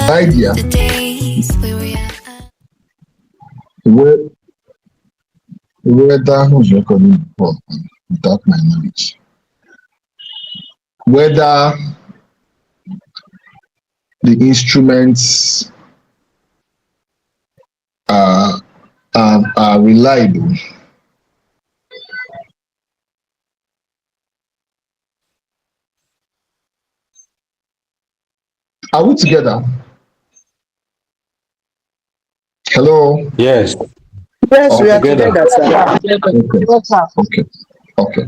idea where whether who's recording before without my knowledge, whether the instruments are are reliable. Are we together? Hello. Yes, Yes, we are together. together, sir. Okay. Okay. Okay.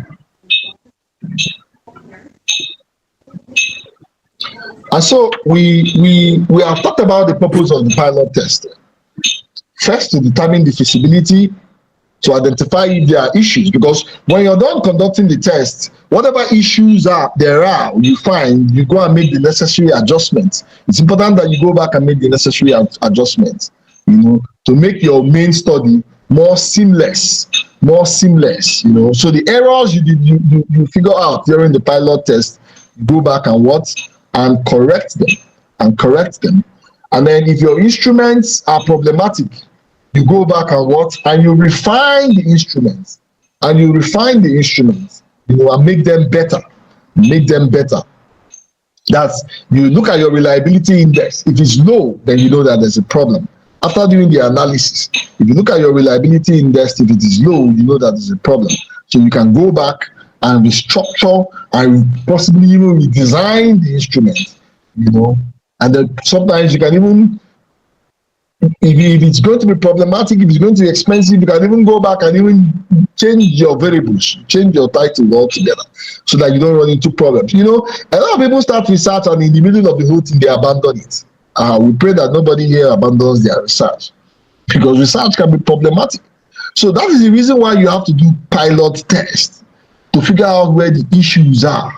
And so we have talked about the purpose of the pilot test. First, to determine the feasibility, to identify if there are issues, because when you're done conducting the test, whatever issues you find, you go and make the necessary adjustments. It's important that you go back and make the necessary adjustments, to make your main study more seamless. So the errors you figure out during the pilot test, you go back and correct them. And then if your instruments are problematic, you go back and you refine the instruments, and make them better. That's, you look at your reliability index. If it's low, then you know that there's a problem. After doing the analysis, if you look at your reliability index, if it is low, you know that there's a problem. So you can go back and restructure and possibly even redesign the instrument, and then sometimes you can even, if it's going to be problematic, if it's going to be expensive, you can even go back and even change your variables, change your title altogether, so that you don't run into problems. A lot of people start research and in the middle of the whole thing, they abandon it. We pray that nobody here abandons their research, because research can be problematic. So that is the reason why you have to do pilot tests, to figure out where the issues are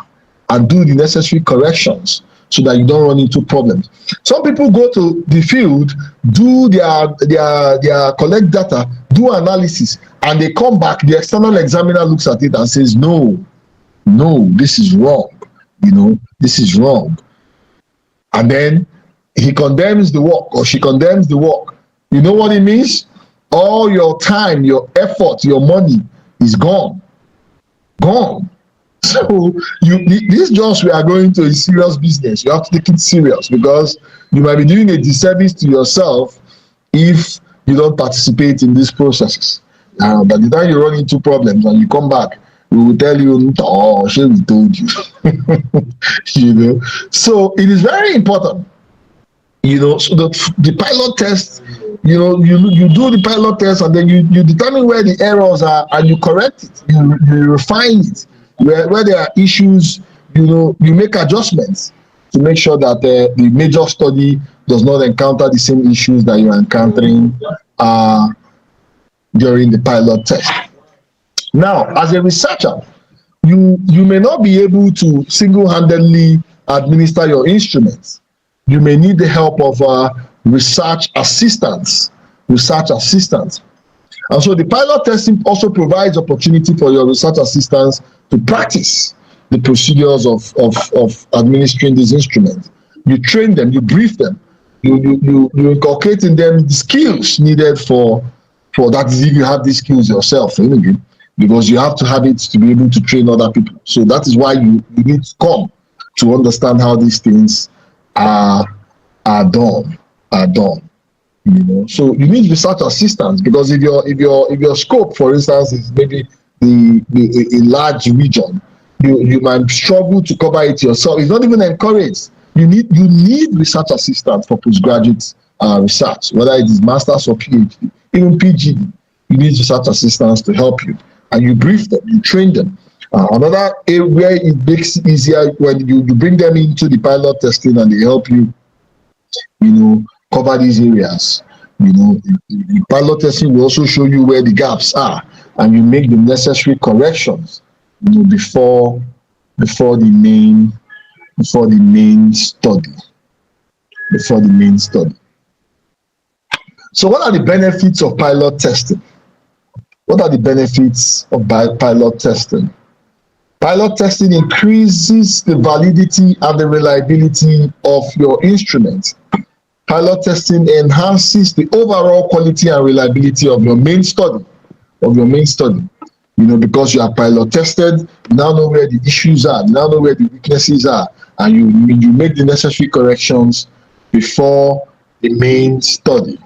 and do the necessary corrections, so that you don't run into problems. Some people go to the field, do their collect data, do analysis, and they come back, the external examiner looks at it and says, no, this is wrong, this is wrong. And then he condemns the work, or she condemns the work. You know what it means? All your time, your effort, your money is gone. So these jobs we are going to is serious business. You have to take it serious, because you might be doing a disservice to yourself if you don't participate in these processes. By the time you run into problems and you come back, we will tell you, oh, shit, we told you. So it is very important. So the pilot test, you do the pilot test, and then you determine where the errors are, and you correct it, you refine it. Where there are issues, you make adjustments to make sure that the major study does not encounter the same issues that you're encountering during the pilot test. Now, as a researcher, you may not be able to single-handedly administer your instruments. You may need the help of research assistants. And so the pilot testing also provides opportunity for your research assistants to practice the procedures of administering these instruments. You train them, you brief them, you inculcate in them the skills needed for that, if you have these skills yourself, because you have to have it to be able to train other people. So that is why you need to come to understand how these things are done. So you need research assistants, because if your scope, for instance, is maybe a large region, you might struggle to cover it yourself. It's not even encouraged. You need research assistants for postgraduate research, whether it is masters or PhD, even PhD. You need research assistants to help you, and you brief them, you train them. Another area it makes it easier when you bring them into the pilot testing, and they help you, cover these areas. The pilot testing will also show you where the gaps are, and you make the necessary corrections, before the main study. So what are the benefits of pilot testing? Pilot testing increases the validity and the reliability of your instrument. Pilot testing enhances the overall quality and reliability of your main study. Because you are pilot tested, you now know where the issues are, you now know where the weaknesses are, and you make the necessary corrections before the main study.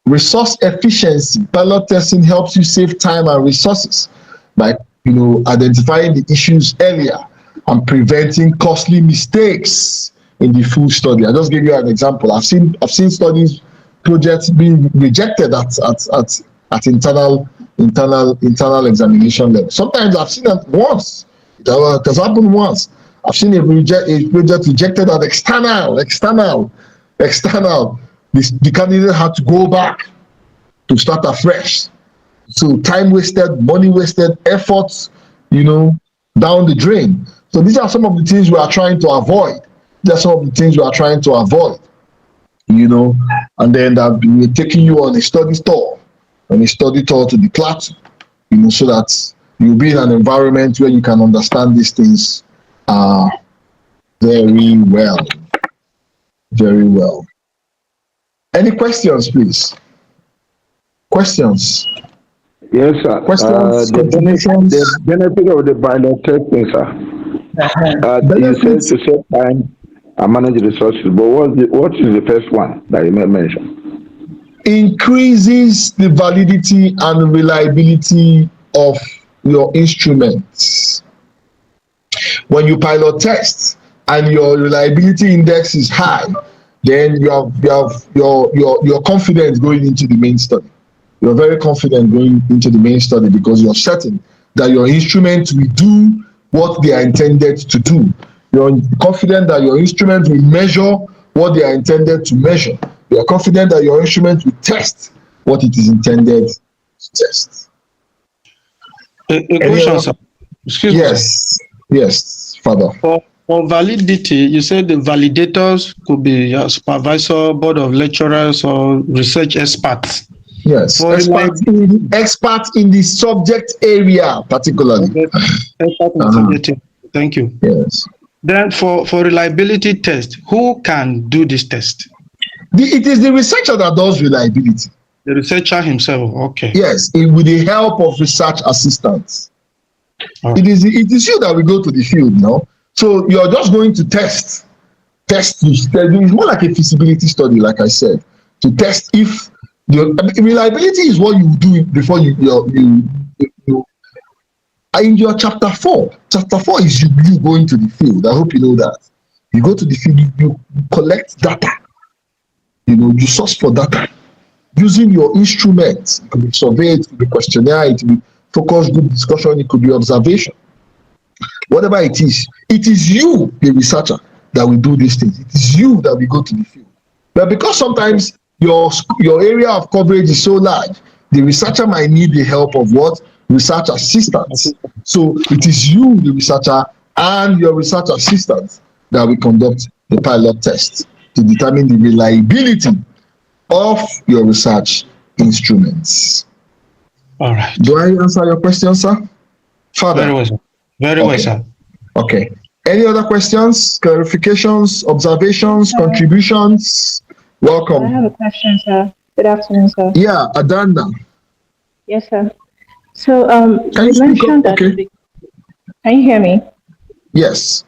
Resource efficiency. Pilot testing helps you save time and resources by identifying the issues earlier and preventing costly mistakes in the full study. I just gave you an example. I've seen studies, projects being rejected at internal examination level. Sometimes I've seen it once. It has happened once. I've seen a project rejected at external. The candidate had to go back to start afresh. So time wasted, money wasted, efforts, down the drain. So these are some of the things we are trying to avoid. And then that we're taking you on a study tour to the plateau, so that you'll be in an environment where you can understand these things very well. Very well. Any questions, please? Questions? Yes, sir. Questions? The benefit of the pilot testing, sir. You said to save time and manage resources, but what is the first one that you mentioned? Increases the validity and reliability of your instruments. When you pilot test and your reliability index is high, then you're confident going into the main study. You're very confident going into the main study because you're certain that your instruments will do what they are intended to do. You're confident that your instruments will measure what they are intended to measure. You are confident that your instrument will test what it is intended to test. A question, sir. Excuse me. Yes, Father. For validity, you said the validators could be your supervisor, board of lecturers, or research experts. Yes, experts in the subject area, particularly. Okay. Thank you. Yes. Then for reliability test, who can do this test? It is the researcher that does reliability. The researcher himself. Okay. Yes, with the help of research assistants. Okay. It is you that will go to the field now. So you're just going to test. It's more like a feasibility study, like I said, to test if reliability is what you do before you in your chapter 4. Chapter 4 is you going to the field. I hope you know that. You go to the field, you collect data. You source for data using your instruments. It could be survey, it could be questionnaire, it could be focus group discussion, it could be observation. Whatever it is you, the researcher, that will do these things. It is you that will go to the field. But because sometimes your area of coverage is so large, the researcher might need the help of what? Research assistants. So it is you, the researcher, and your research assistants that will conduct the pilot test to determine the reliability of your research instruments. All right. Do I answer your question, sir? Father? Very well, sir. Very well, sir. Okay. Any other questions, clarifications, observations, contributions? Welcome. I have a question, sir. Good afternoon, sir. Yeah, Adana. Yes, sir. So, you mentioned that. Okay. Can you hear me? Yes.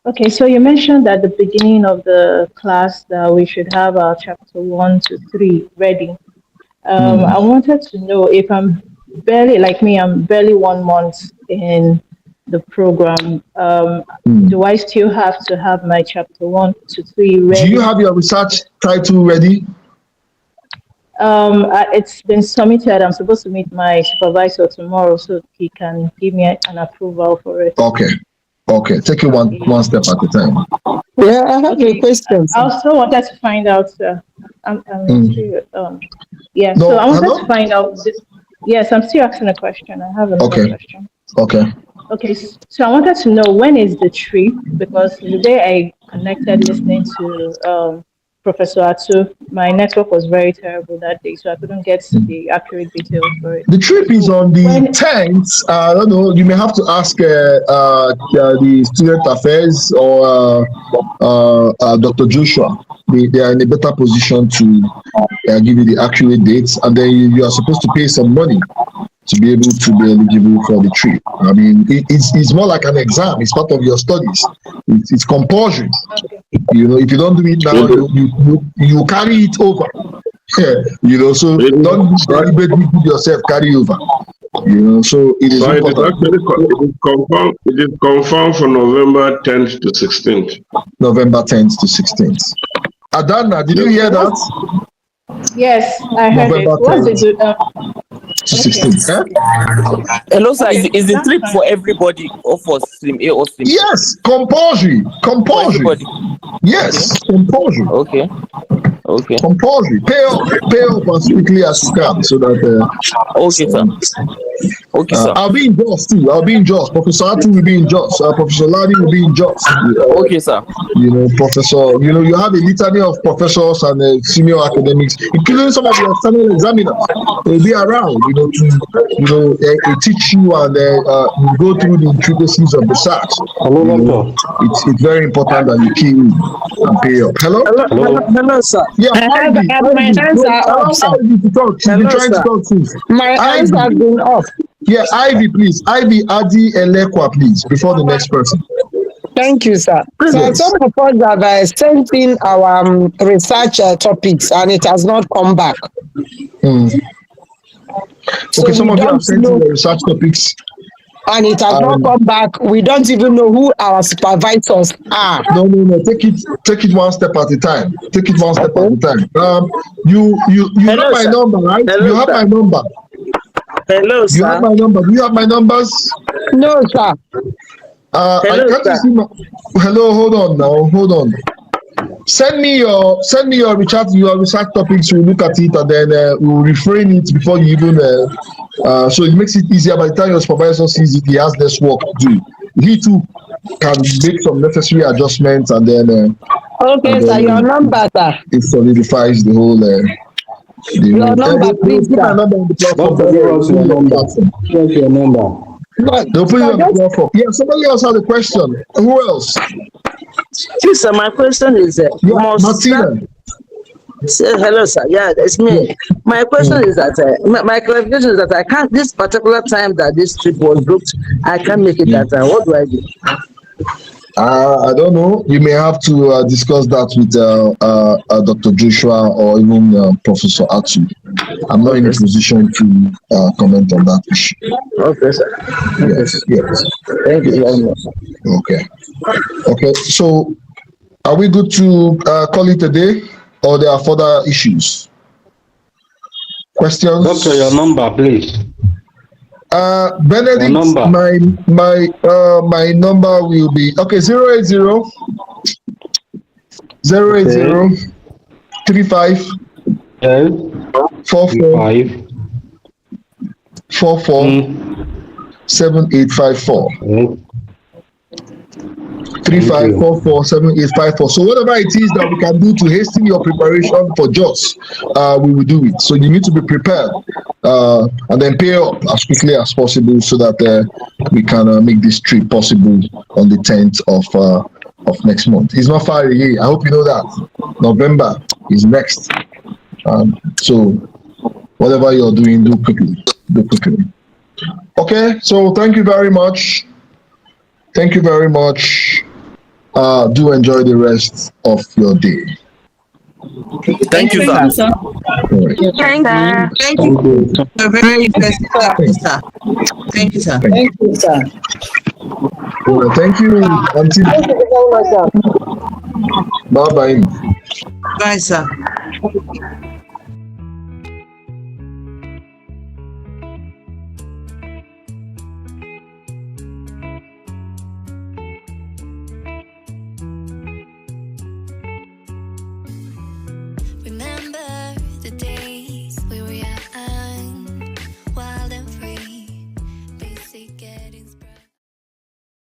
Okay, so you mentioned at the beginning of the class that we should have our chapter 1 to 3 ready. I wanted to know if I'm barely 1 month in the program. Do I still have to have my chapter 1 to 3 ready? Do you have your research title ready? It's been submitted. I'm supposed to meet my supervisor tomorrow so he can give me an approval for it. Okay. Take it one step at a time. Yeah, I have a question. I also wanted to find out, sir. So I wanted to find out. Yes, I'm still asking a question. I have another question. Okay, so I wanted to know, when is the trip? Because the day I connected listening to Professor Atu, my network was very terrible that day, so I couldn't get the accurate details for it. The trip is on the 10th. I don't know, you may have to ask the student affairs or Dr. Joshua. they are in a better position to give you the accurate dates, and then you are supposed to pay some money to be able to be eligible for the trip. I mean, it's more like an exam. It's part of your studies. It's compulsory. You know, if you don't do it now, you carry it over. You know, so don't deliberately put yourself carry over. You know, so it is So important. It is confirmed for November 10th to 16th. November 10th to 16th. Adana, did you hear that? Yes, I heard November it. What's 10th to 16th. Hello, sir. Is the trip for everybody or for stream A or stream B? Yes, compulsory. For everybody. Yes, compulsory. Okay. Compulsory. Pay up as quickly as you can, so that. Okay, sir. Okay, sir. I'll be in Jos too. Professor Atu will be in Jos. Professor Ladi will be in Jos. Okay, sir. You know, Professor. You know, you have a litany of professors and senior academics, including some of the external examiners. They'll be around. You know, teach you and go through the intricacies of research. It's very important that you key in and pay up. Hello, sir. Yeah, Ivy. My hands are up, sir. Ivy to talk. She's been trying to talk since. My hands have been up. Yeah, Ivy, please. Ivy Adi Elekwa, please, before the next person. Thank you, sir. Yes. So some of us have sent in our research topics and it has not come back. So Okay, some of you have sent in the research topics. And it has not come back. We don't even know who our supervisors are. No. Take it one step at a time. Take it one step at a time. You Hello, have my sir. number, right? Hello, you have sir. my number. Hello, sir. You have my number. Do you have my numbers? No, sir. I Hello, can't sir. see my. Hello, hold on now. Hold on. Send me your research topics. We'll look at it and then we'll refrain it before you even. So it makes it easier. By the time your supervisor sees it, he has less work to do. He too can make some necessary adjustments and then. Okay, sir. Your number, sir. It solidifies the whole. Your number, please, put my sir. number on the platform. Your number. They'll put it on the platform. Yeah, somebody else had a question. Who else? Yes, sir, my question is, Martina. hello, sir. Yeah, it's me. My question is that, my clarification is that I can't, this particular time that this trip was booked, I can't make it that time. What do I do? I don't know. You may have to discuss that with Dr. Joshua or even Professor Atu. I'm not in a position to comment on that issue. Okay, sir. Yes. Thank you very much. Okay. So, are we good to call it a day, or there are further issues? Questions? Doctor, your number, please. Benedict, number. my number will be 080 35 Yes. 44 44 7854. 35447854. So whatever it is that we can do to hasten your preparation for JOS, we will do it. So you need to be prepared and then pay up as quickly as possible so that we can make this trip possible on the 10th of next month. It's not far away. I hope you know that. November is next. So whatever you're doing, do quickly. Okay, so thank you very much. Thank you very much. Do enjoy the rest of your day. Thank you, sir. Right. Thank you. Very interesting, sir. Thank you, sir. Thank you, sir. Thank you, Auntie. Thank you very much, sir. Bye-bye. Bye, sir.